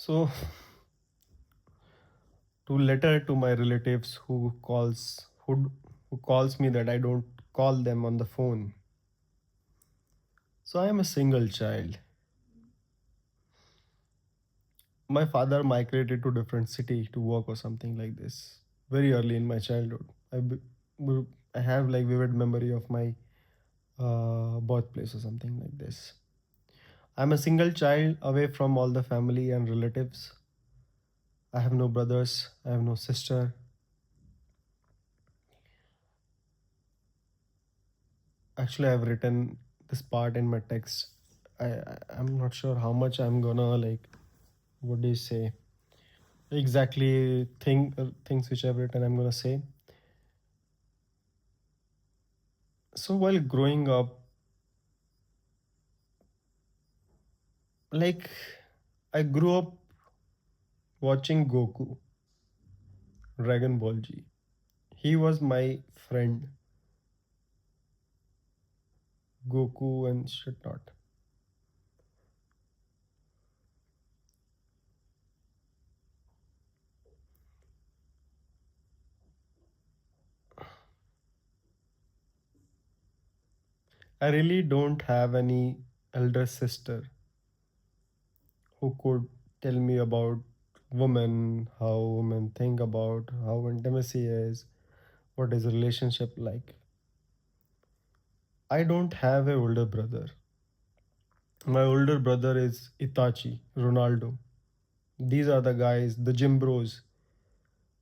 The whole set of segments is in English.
So, to letter to my relatives who calls me that I don't call them on the phone. So I am a single child. My father migrated to different city to work or something like this very early in my childhood. I have like vivid memory of my birthplace or something like this. I'm a single child away from all the family and relatives. I have no brothers. I have no sister. Actually, I've written this part in my text. I'm not sure how much I'm gonna like. What do you say? Exactly things which I've written. I'm gonna say. So while growing up, like I grew up watching Goku, Dragon Ball G. He was my friend, Goku and shit not. I really don't have any elder sister who could tell me about women, how women think about how intimacy is, what is a relationship like. I don't have a older brother. My older brother is Itachi, Ronaldo. These are the guys, the gym bros.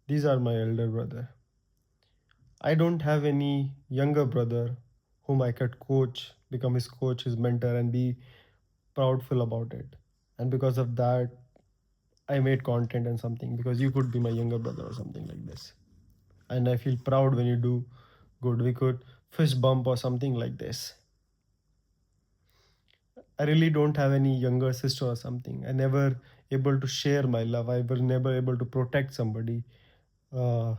These are my elder brother. I don't have any younger brother whom I could coach, become his coach, his mentor, and be proudful about it. And because of that, I made content and something because you could be my younger brother or something like this. And I feel proud when you do good. We could fist bump or something like this. I really don't have any younger sister or something. I never able to share my love. I was never able to protect somebody. Uh,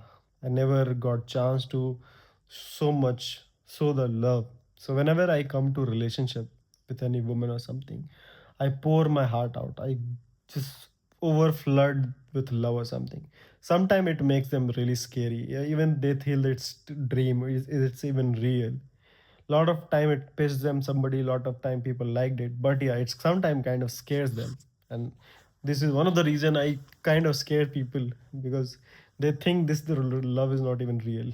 I never got chance to so much show the love. So whenever I come to relationship with any woman or something, I pour my heart out. I just over flood with love or something. Sometimes it makes them really scary. Yeah, even they feel it's dream. It's even real. Lot of time it pissed them somebody. Lot of time people liked it, but yeah, it's sometimes kind of scares them. And this is one of the reason I kind of scare people because they think this the love is not even real.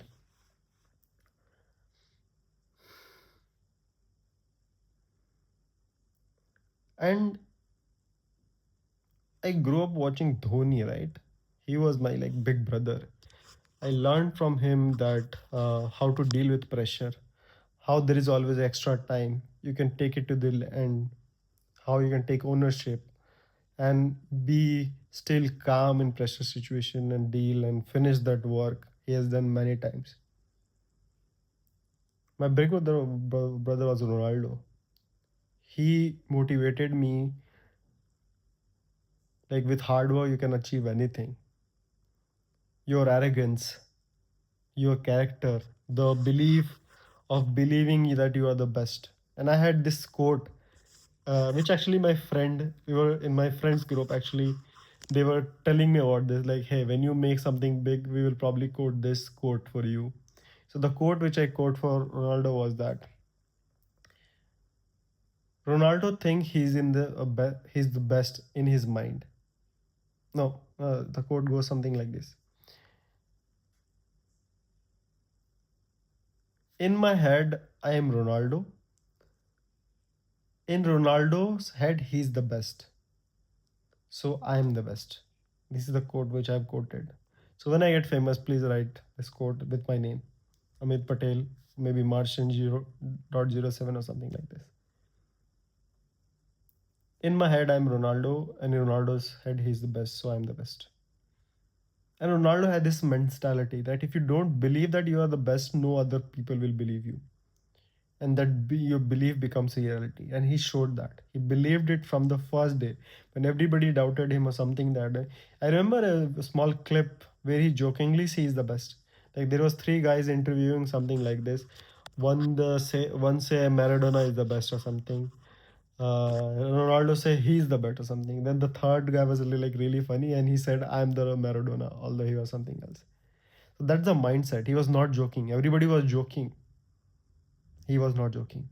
And I grew up watching Dhoni, right? He was my like big brother. I learned from him that how to deal with pressure, how there is always extra time, you can take it to the end, how you can take ownership and be still calm in pressure situation and deal and finish that work he has done many times. My big brother was Ronaldo. He motivated me like with hard work you can achieve anything. Your arrogance, your character, the belief of believing that you are the best. And I had this quote, which actually my friend, we were in my friends group actually, they were telling me about this, like, hey, when you make something big, we will probably quote this quote for you. So the quote which I quote for Ronaldo was that Ronaldo think he's in the he's the best in his mind. No, the quote goes something like this: in my head, I am Ronaldo. In Ronaldo's head, he's the best. So I am the best. This is the quote which I've quoted. So when I get famous, please write this quote with my name, Amit Patel, maybe Martian 0.07 or something like this. In my head, I'm Ronaldo, and in Ronaldo's head, he's the best, so I'm the best. And Ronaldo had this mentality that if you don't believe that you are the best, no other people will believe you. And that your belief becomes a reality. And he showed that. He believed it from the first day. When everybody doubted him or something that day. I remember a small clip where he jokingly says the best. Like there was three guys interviewing something like this. One say Maradona is the best or something. Ronaldo say he's the better something. Then the third guy was really, like really funny, and he said, "I'm the Maradona," although he was something else. So that's the mindset. He was not joking. Everybody was joking. He was not joking.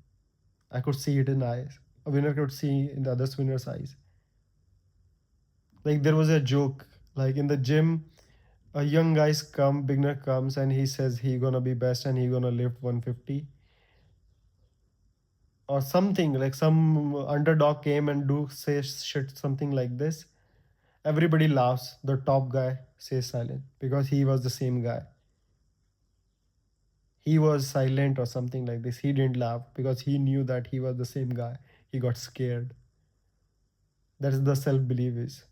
I could see it in eyes. A winner could see in the other winner's eyes. Like there was a joke, like in the gym, a young guys come, beginner comes, and he says he gonna be best and he gonna lift 150 or something. Like some underdog came and do say shit something like this. Everybody laughs. The top guy stays silent because he was the same guy. He was silent or something like this. He didn't laugh because he knew that he was the same guy. He got scared. That's the self belief is.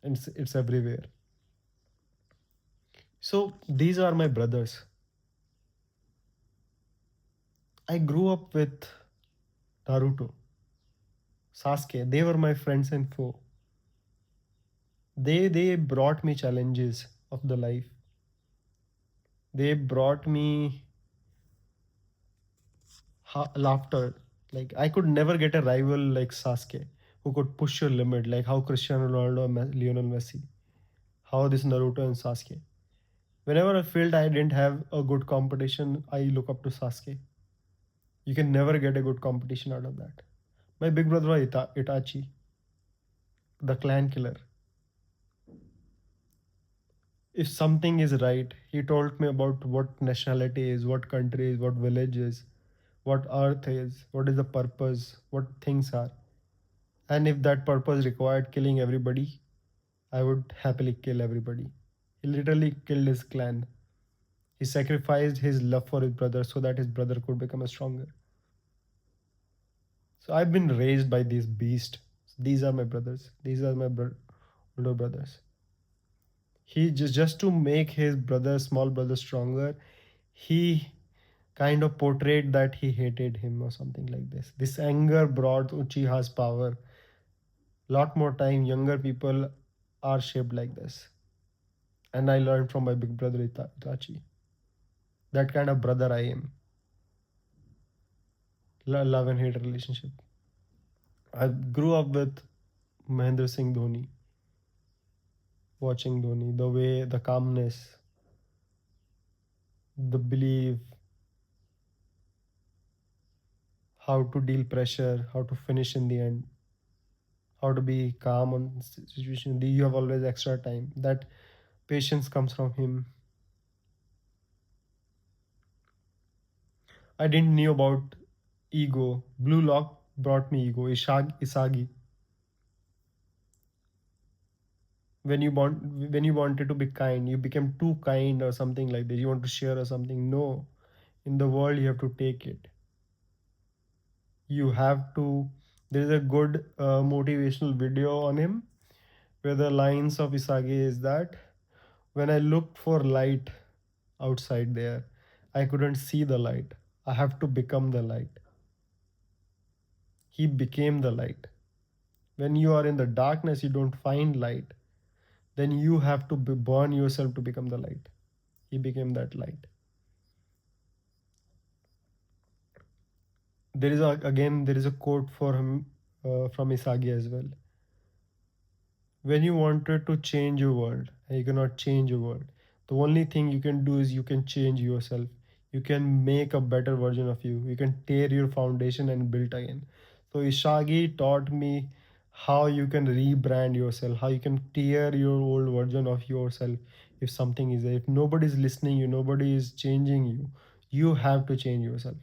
And it's everywhere. So these are my brothers. I grew up with Naruto, Sasuke. They were my friends and foe. They brought me challenges of the life. They brought me laughter. Like I could never get a rival like Sasuke who could push your limit, like how Cristiano Ronaldo and Lionel Messi, how this Naruto and Sasuke. Whenever I felt I didn't have a good competition, I look up to Sasuke. You can never get a good competition out of that. My big brother was Itachi, the clan killer. If something is right, he told me about what nationality is, what country is, what village is, what earth is, what is the purpose, what things are. And if that purpose required killing everybody, I would happily kill everybody. He literally killed his clan. He sacrificed his love for his brother so that his brother could become a stronger. So I've been raised by these beasts. These are my brothers. These are my older brothers. He just to make his brother, small brother, stronger. He kind of portrayed that he hated him or something like this. This anger brought Uchiha's power. Lot more time, younger people are shaped like this. And I learned from my big brother Itachi. That kind of brother I am. Love and hate relationship. I grew up with Mahendra Singh Dhoni, watching Dhoni, the way, the calmness, the belief, how to deal pressure, how to finish in the end, how to be calm on situation. You have always extra time. That patience comes from him. I didn't knew about ego. Blue Lock brought me ego. Isagi. When you wanted to be kind, you became too kind or something like that. You want to share or something. No, in the world you have to take it. You have to. There is a good motivational video on him where the lines of Isagi is that when I looked for light outside there, I couldn't see the light. I have to become the light. He became the light. When you are in the darkness, you don't find light. Then you have to burn yourself to become the light. He became that light. There is a quote for him from Isagi as well. When you wanted to change your world, and you cannot change your world, the only thing you can do is you can change yourself. You can make a better version of you. You can tear your foundation and build again. So Isagi taught me how you can rebrand yourself, how you can tear your old version of yourself. If something is there, if nobody is listening you, nobody is changing you, you have to change yourself.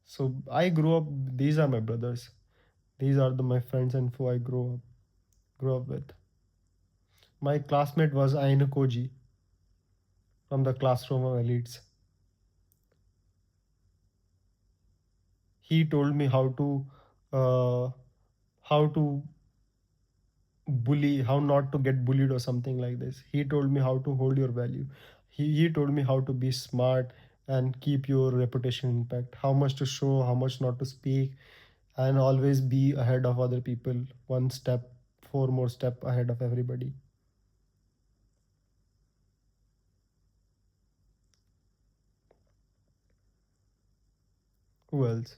So I grew up, these are my brothers, these are my friends and who I grew up with. My classmate was Ainu Koji from the classroom of elites. He told me uh, how to bully, how not to get bullied or something like this. He told me how to hold your value. He told me how to be smart and keep your reputation intact, how much to show, how much not to speak, and always be ahead of other people, one step, four more step ahead of everybody. Who else?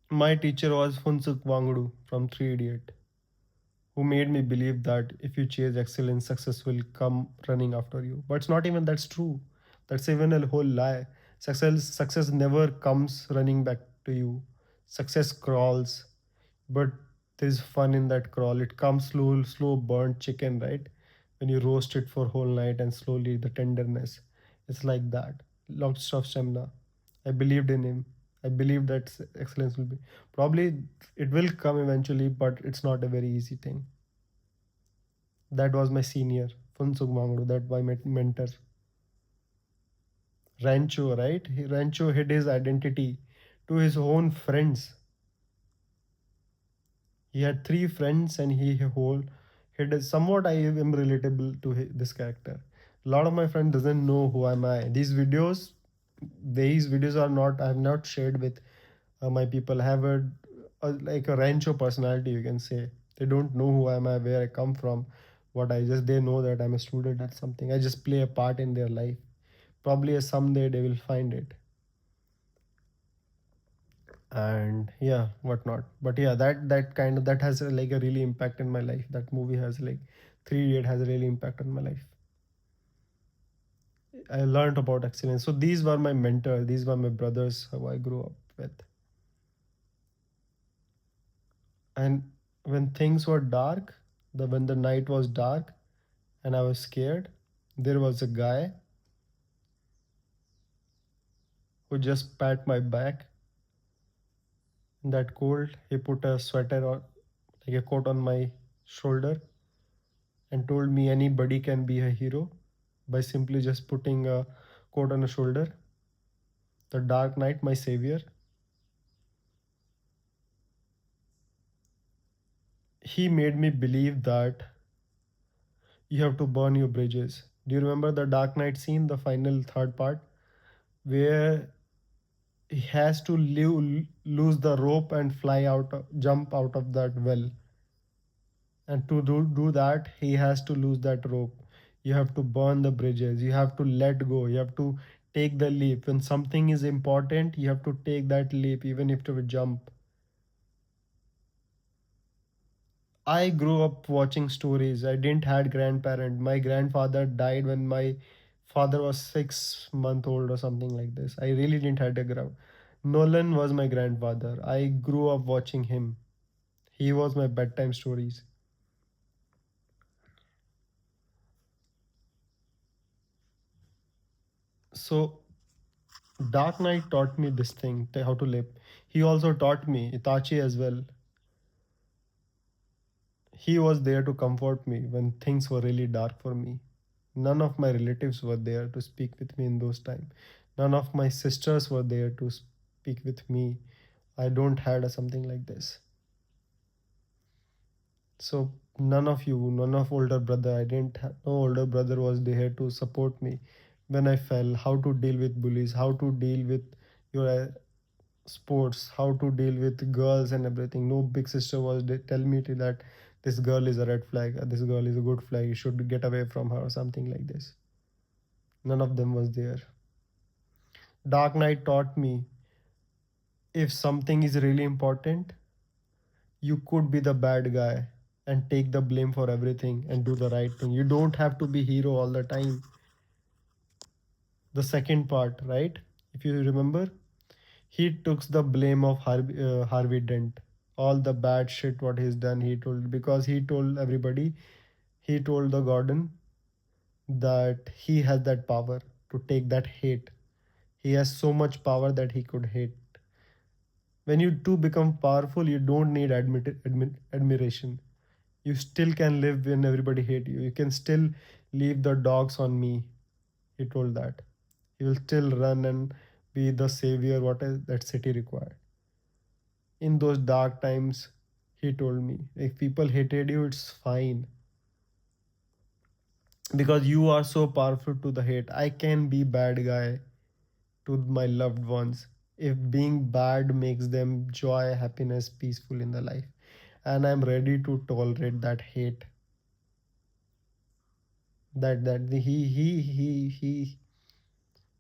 My teacher was Funsuk Wangdu from Three Idiot, who made me believe that if you chase excellence, success will come running after you. But it's not even that's true. That's even a whole lie. Success never comes running back to you. Success crawls, but there's fun in that crawl. It comes slow burnt chicken, right? When you roast it for whole night and slowly the tenderness. It's like that. Lots of stamina. I believed in him. I believe that excellence will be probably it will come eventually, but it's not a very easy thing. That was my senior, Funsuk Mangdu, that my mentor. Rancho, right? Rancho hid his identity to his own friends. He had three friends and he had somewhat I am relatable to this character. A lot of my friends doesn't know who am I. These videos are not I have not shared with my people. I have like a rancho personality, you can say. They don't know who am I, where I come from, what I just they know that I'm a student at something. I just play a part in their life. Probably someday they will find it. And yeah, whatnot. But yeah, that has like a really impact in my life. That movie has like Three Idiot has a really impact on my life. I learned about excellence. So these were my mentors. These were my brothers who I grew up with. And when things were dark, when the night was dark and I was scared, there was a guy who just pat my back in that cold. He put a sweater or like a coat on my shoulder and told me anybody can be a hero by simply just putting a coat on a shoulder. The Dark Knight, my savior. He made me believe that you have to burn your bridges. Do you remember the Dark Knight scene, the final third part, where he has to lose the rope and jump out of that well? And to do that, he has to lose that rope. You have to burn the bridges. You have to let go. You have to take the leap. When something is important, you have to take that leap, even if to jump. I grew up watching stories. I didn't had grandparent. My grandfather died when my father was 6 month old or something like this. I really didn't had a grand. Nolan was my grandfather. I grew up watching him. He was my bedtime stories. So Dark Knight taught me this thing, how to live. He also taught me Itachi as well. He was there to comfort me when things were really dark for me. None of my relatives were there to speak with me in those times. None of my sisters were there to speak with me. I don't had something like this. So none of older brother. I didn't have no older brother was there to support me when I fell. How to deal with bullies? How to deal with your sports? How to deal with girls and everything? No big sister was tell me that this girl is a red flag. This girl is a good flag. You should get away from her or something like this. None of them was there. Dark Knight taught me if something is really important, you could be the bad guy and take the blame for everything and do the right thing. You don't have to be hero all the time. The second part, right? If you remember, he took the blame of Harvey Dent. All the bad shit what he's done, he told because he told everybody, he told the Gordon that he has that power to take that hate. He has so much power that he could hate. When you two become powerful, you don't need admiration. You still can live when everybody hate you. You can still leave the dogs on me. He told that. He will still run and be the savior what is that city required. In those dark times, he told me, if people hated you, it's fine. Because you are so powerful to the hate. I can be bad guy to my loved ones if being bad makes them joy, happiness, peaceful in the life. And I'm ready to tolerate that hate. That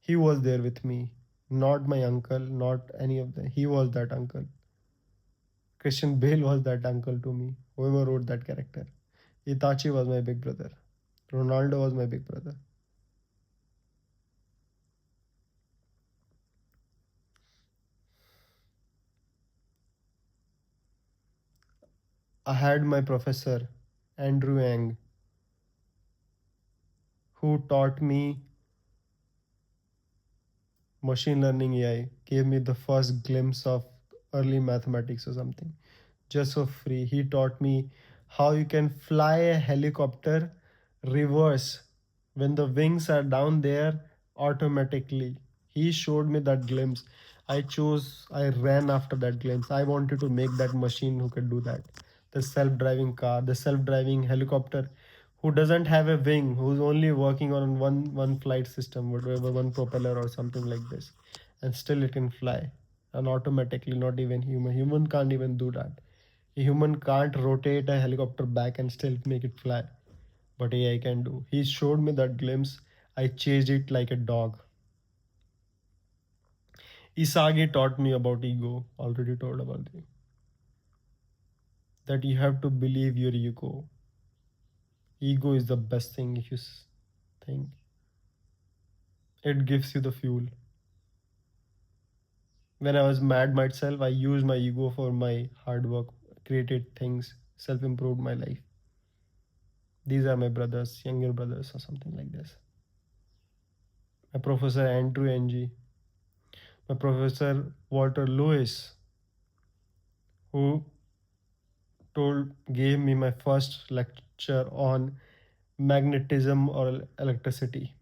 he was there with me, not my uncle, not any of them. He was that uncle. Christian Bale was that uncle to me, whoever wrote that character. Itachi was my big brother. Ronaldo was my big brother. I had my professor, Andrew Yang, who taught me machine learning AI, gave me the first glimpse of early mathematics or something, just for free. He taught me how you can fly a helicopter reverse when the wings are down there automatically. He showed me that glimpse. I ran after that glimpse. I wanted to make that machine who could do that. The self driving car, the self driving helicopter who doesn't have a wing, who's only working on one flight system, whatever, one propeller or something like this, and still it can fly and automatically, not even human can't even do that. A human can't rotate a helicopter back and still make it fly, but AI can do. He showed me that glimpse. I chased it like a dog. Isagi taught me about ego, already told about it, that you have to believe your ego. Ego is the best thing if you think. It gives you the fuel. When I was mad myself, I used my ego for my hard work, created things, self improved my life. These are my brothers, younger brothers, or something like this. My professor Andrew Ng, my professor Walter Lewis, who gave me my first lecture on magnetism or electricity.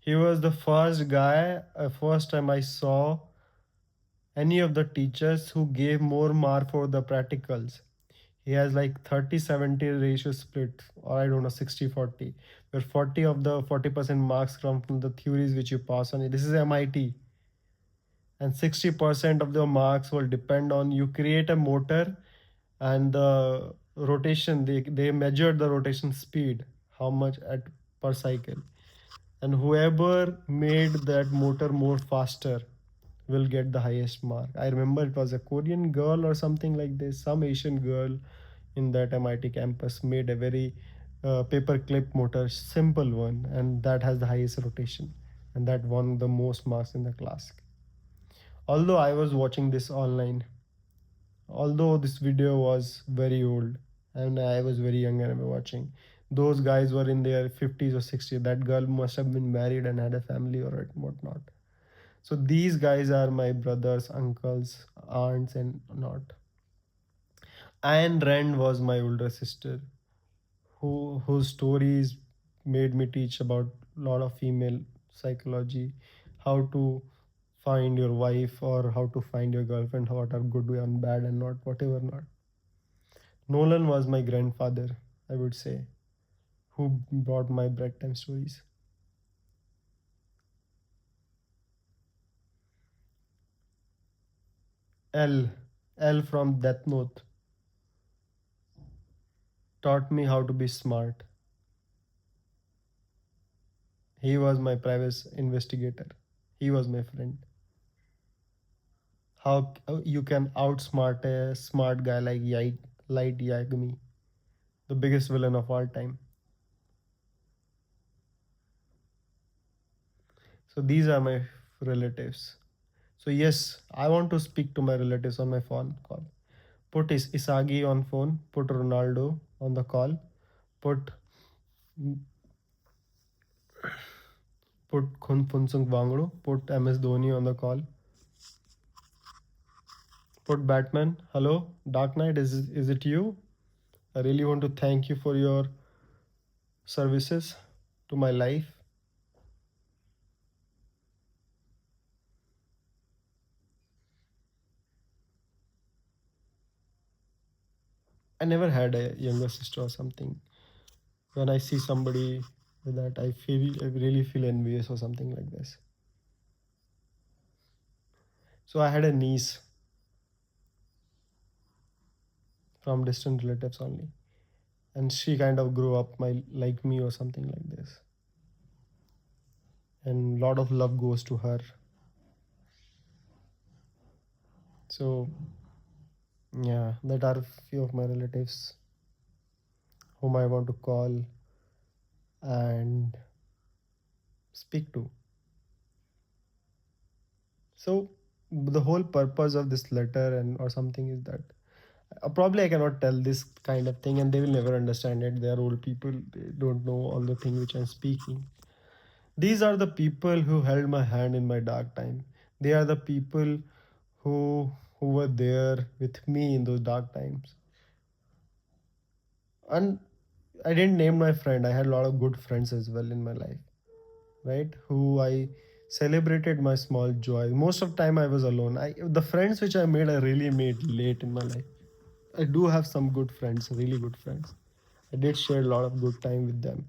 He was the first guy, first time I saw any of the teachers who gave more mark for the practicals. He has like 30-70 ratio split, or I don't know, 60-40, where 40 of the 40% marks come from the theories which you pass on. This is MIT, and 60% of the marks will depend on you create a motor and the rotation. They measured the rotation speed, how much at per cycle, and whoever made that motor more faster will get the highest mark. I remember it was a Korean girl or something like this, some Asian girl in that MIT campus made a very paper clip motor, simple one, and that has the highest rotation, and that won the most marks in the class. Although I was watching this online, although this video was very old and I was very young and I was watching, those guys were in their 50s or 60s. That girl must have been married and had a family or whatnot. So these guys are my brothers, uncles, aunts, and not. Ayn Rand was my older sister, whose stories made me teach about a lot of female psychology, how to find your wife or how to find your girlfriend, what are good and bad and not whatever not. Nolan was my grandfather, I would say, who brought my bedtime stories. L, L from Death Note, taught me how to be smart. He was my private investigator. He was my friend. How you can outsmart a smart guy like Light Yagami, the biggest villain of all time. So these are my relatives. So yes, I want to speak to my relatives on my phone call. Put Isagi on phone. Put Ronaldo on the call. Put Funsung Wangdo. Put MS Dhoni on the call. Put Batman. Hello, Dark Knight. Is it you? I really want to thank you for your services to my life. I never had a younger sister or something. When I see somebody with that, I really feel envious or something like this. So I had a niece from distant relatives only. and she kind of grew up my like me or something like this, and lot of love goes to her. So yeah, that are few of my relatives whom I want to call and speak to. So the whole purpose of this letter and or something is that probably I cannot tell this kind of thing and they will never understand it. They are old people, they don't know all the thing which I'm speaking. These are the people who held my hand in my dark time. They are the people who were there with me in those dark times. And I didn't name my friend. I had a lot of good friends as well in my life, right? Who I celebrated my small joy. Most of time I was alone. The friends which I made, I really made late in my life. I do have some good friends, really good friends. I did share a lot of good time with them.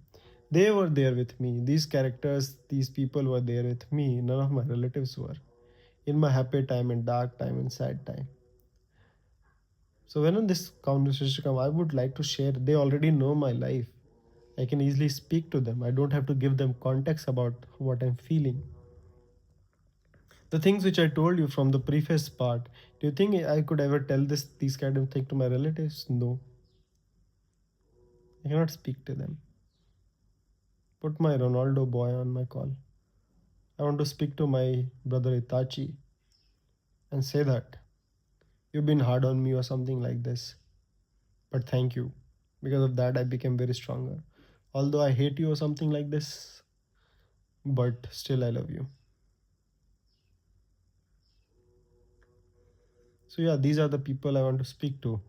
They were there with me. These characters, these people were there with me. None of my relatives were. In my happy time and dark time and sad time. So when this conversation come, I would like to share. They already know my life. I can easily speak to them. I don't have to give them context about what I'm feeling. The things which I told you from the preface part, do you think I could ever tell these kind of things to my relatives? No. I cannot speak to them. Put my Ronaldo boy on my call. I want to speak to my brother Itachi and say that you've been hard on me or something like this. But thank you. Because of that, I became very stronger. Although I hate you or something like this, but still I love you. So, yeah, these are the people I want to speak to.